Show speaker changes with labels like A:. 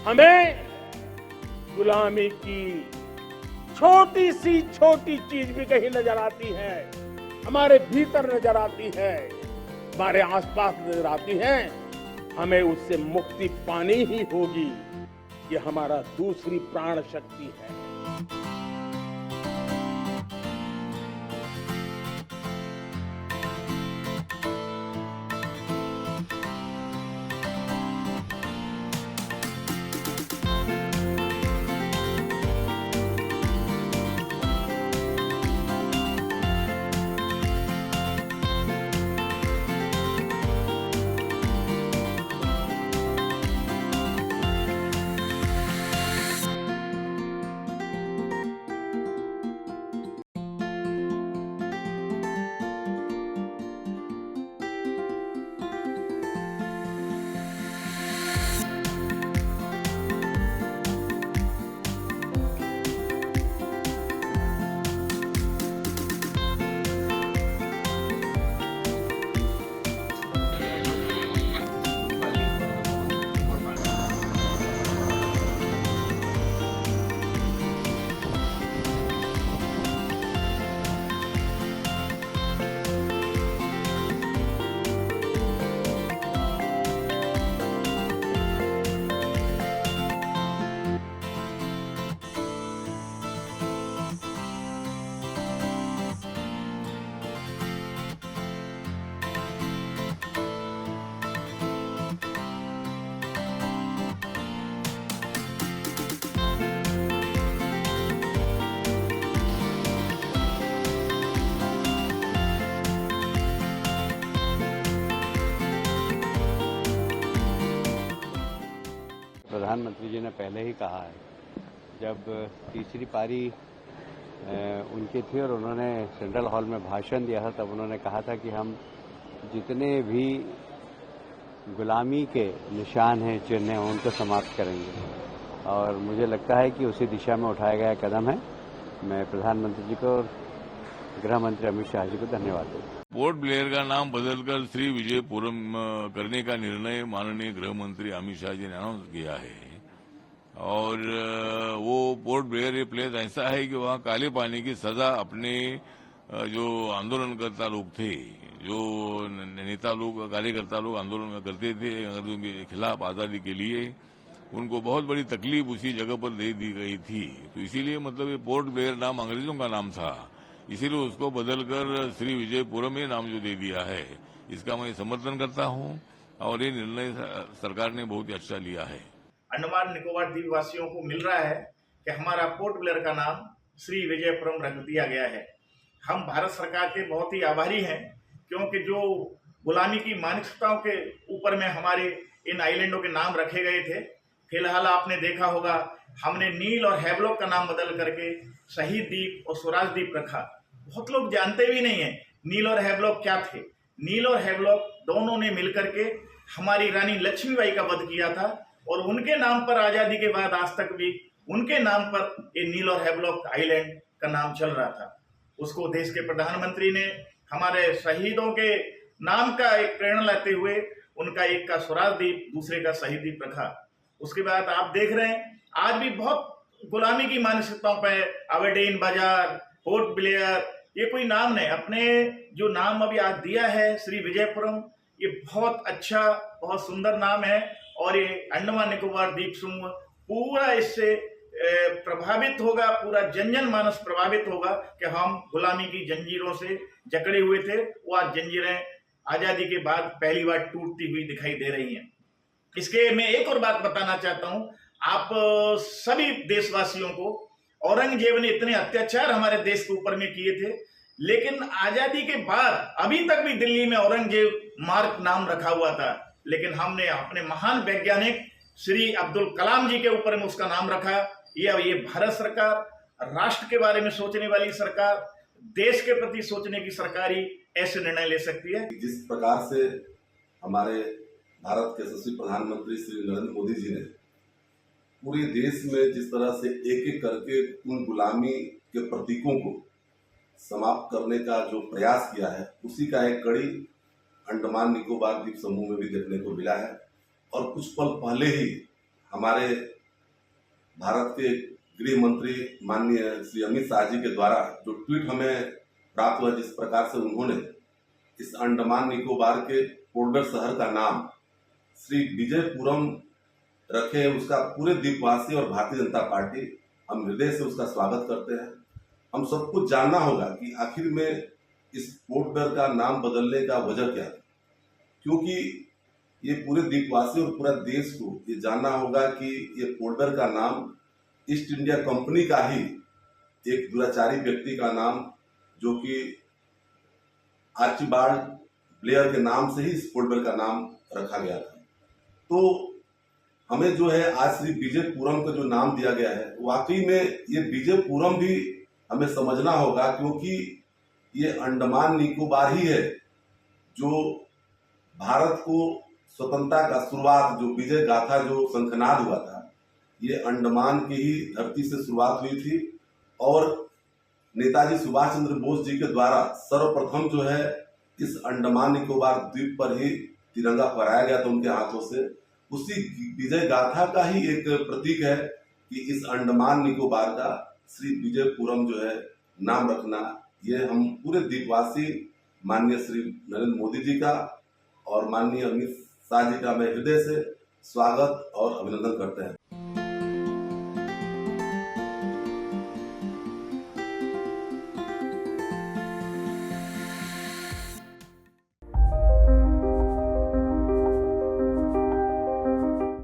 A: हमें गुलामी की छोटी चीज भी कहीं नजर आती है, हमारे भीतर नजर आती है, हमारे आसपास नजर आती है, हमें उससे मुक्ति पानी ही होगी। ये हमारा दूसरी प्राण शक्ति है।
B: प्रधानमंत्री जी ने पहले ही कहा है, जब तीसरी पारी उनकी थी और उन्होंने सेंट्रल हॉल में भाषण दिया था, तब उन्होंने कहा था कि हम जितने भी गुलामी के निशान हैं, चिन्ह हैं, उनको समाप्त करेंगे। और मुझे लगता है कि उसी दिशा में उठाया गया कदम है। मैं प्रधानमंत्री जी को और गृह मंत्री अमित शाह जी को धन्यवाद देता हूँ।
C: पोर्ट ब्लेयर का नाम बदलकर श्री विजयपुरम करने का निर्णय माननीय गृह मंत्री अमित शाह जी ने अनाउंस किया है। और वो पोर्ट ब्लेयर ये प्लेस ऐसा है कि वहाँ काले पानी की सजा अपने जो आंदोलनकर्ता लोग थे, जो नेता लोग, कार्यकर्ता लोग आंदोलन करते थे अंग्रेजों के खिलाफ आजादी के लिए, उनको बहुत बड़ी तकलीफ उसी जगह पर दे दी गई थी। तो इसीलिए मतलब ये पोर्ट ब्लेयर नाम अंग्रेजों का नाम था, इसीलिए उसको बदलकर श्री विजयपुरम ये नाम जो दे दिया है, इसका मैं समर्थन करता हूं। और ये निर्णय सरकार ने बहुत ही अच्छा लिया है।
D: अंडमान निकोबार द्वीप वासियों को मिल रहा है कि हमारा पोर्ट ब्लेयर का नाम श्री विजयपुरम रख दिया गया है। हम भारत सरकार के बहुत ही आभारी हैं, क्योंकि जो गुलामी की मानसिकताओं के ऊपर में हमारे इन आइलैंडों के नाम रखे गए थे। फिलहाल आपने देखा होगा, हमने नील और हैवलॉक का नाम बदल करके शहीद द्वीप और स्वराज द्वीप रखा। बहुत लोग जानते भी नहीं है नील और हैवलॉक क्या थे। नील और हैवलॉक दोनों ने मिलकर के हमारी रानी लक्ष्मीबाई का वध किया था, और उनके नाम पर आजादी के बाद आज तक भी उनके नाम पर ये नील और हैवलॉक आइलैंड का नाम चल रहा था। उसको देश के प्रधानमंत्री ने हमारे शहीदों के नाम का एक प्रेरणा लेते हुए उनका एक का स्वराज द्वीप, दूसरे का शहीद द्वीप रखा। उसके बाद आप देख रहे हैं आज भी बहुत गुलामी की मानसिकताओं पर अबरडीन बाजार, पोर्ट ब्लेयर, ये कोई नाम नहीं। अपने जो नाम अभी आज दिया है श्री विजयपुरम, ये बहुत अच्छा, बहुत सुंदर नाम है। और ये अंडमान निकोबार द्वीप समूह पूरा इससे प्रभावित होगा, पूरा जन मानस प्रभावित होगा कि हम गुलामी की जंजीरों से जकड़े हुए थे, वो आज जंजीरें आजादी के बाद पहली बार टूटती हुई दिखाई दे रही हैं। इसके मैं एक और बात बताना चाहता हूं आप सभी देशवासियों को। औरंगजेब ने इतने अत्याचार हमारे देश के ऊपर में किए थे, लेकिन आजादी के बाद अभी तक भी दिल्ली में औरंगजेब मार्ग नाम रखा हुआ था, लेकिन हमने अपने महान वैज्ञानिक श्री अब्दुल कलाम जी के ऊपर में उसका नाम रखा। ये भारत सरकार, राष्ट्र के बारे में सोचने वाली सरकार, देश के प्रति सोचने की सरकार ही ऐसे निर्णय ले सकती है।
E: जिस प्रकार से हमारे भारत के यशस्वी प्रधानमंत्री श्री नरेंद्र मोदी जी ने पूरे देश में जिस तरह से एक एक करके उन गुलामी के प्रतीकों को समाप्त करने का जो प्रयास किया है, उसी का एक कड़ी अंडमान निकोबार द्वीप समूह में भी देखने को मिला है। और कुछ पल पहले ही हमारे भारत के गृह मंत्री माननीय श्री अमित शाह जी के द्वारा जो ट्वीट हमें प्राप्त हुआ, जिस प्रकार से उन्होंने इस अंडमान निकोबार के पोर्टब्लेयर शहर का नाम श्री विजयपुरम रखे, उसका पूरे द्वीपवासी और भारतीय जनता पार्टी हम हृदय से उसका स्वागत करते हैं। हम सबको जानना होगा कि आखिर में इस पोर्टब्लेयर का नाम बदलने का वजह क्या है, क्योंकि ये पूरे द्वीपवासी और पूरा देश को ये जानना होगा कि ये पोर्टब्लेयर का नाम ईस्ट इंडिया कंपनी का ही एक दुराचारी व्यक्ति का नाम, जो कि आर्चिबाल्ड ब्लेयर के नाम से ही इस पोर्टब्लेयर का नाम रखा गया था। तो हमें जो है आज श्री विजयपुरम का जो नाम दिया गया है, वाकई में ये विजयपुरम भी हमें समझना होगा, क्योंकि ये अंडमान निकोबार ही है जो भारत को स्वतंत्रता का शुरुआत, जो विजय गाथा जो शंखनाद हुआ था, ये अंडमान की ही धरती से शुरुआत हुई थी। और नेताजी सुभाष चंद्र बोस जी के द्वारा सर्वप्रथम जो है इस अंडमान निकोबार द्वीप पर ही तिरंगा फहराया गया था उनके हाथों से। उसी विजय गाथा का ही एक प्रतीक है कि इस अंडमान निकोबार का श्री विजयपुरम जो है नाम रखना, ये हम पूरे द्वीपवासी माननीय श्री नरेंद्र मोदी जी का और माननीय अमित शाह जी का मैं हृदय से स्वागत और अभिनंदन करते हैं।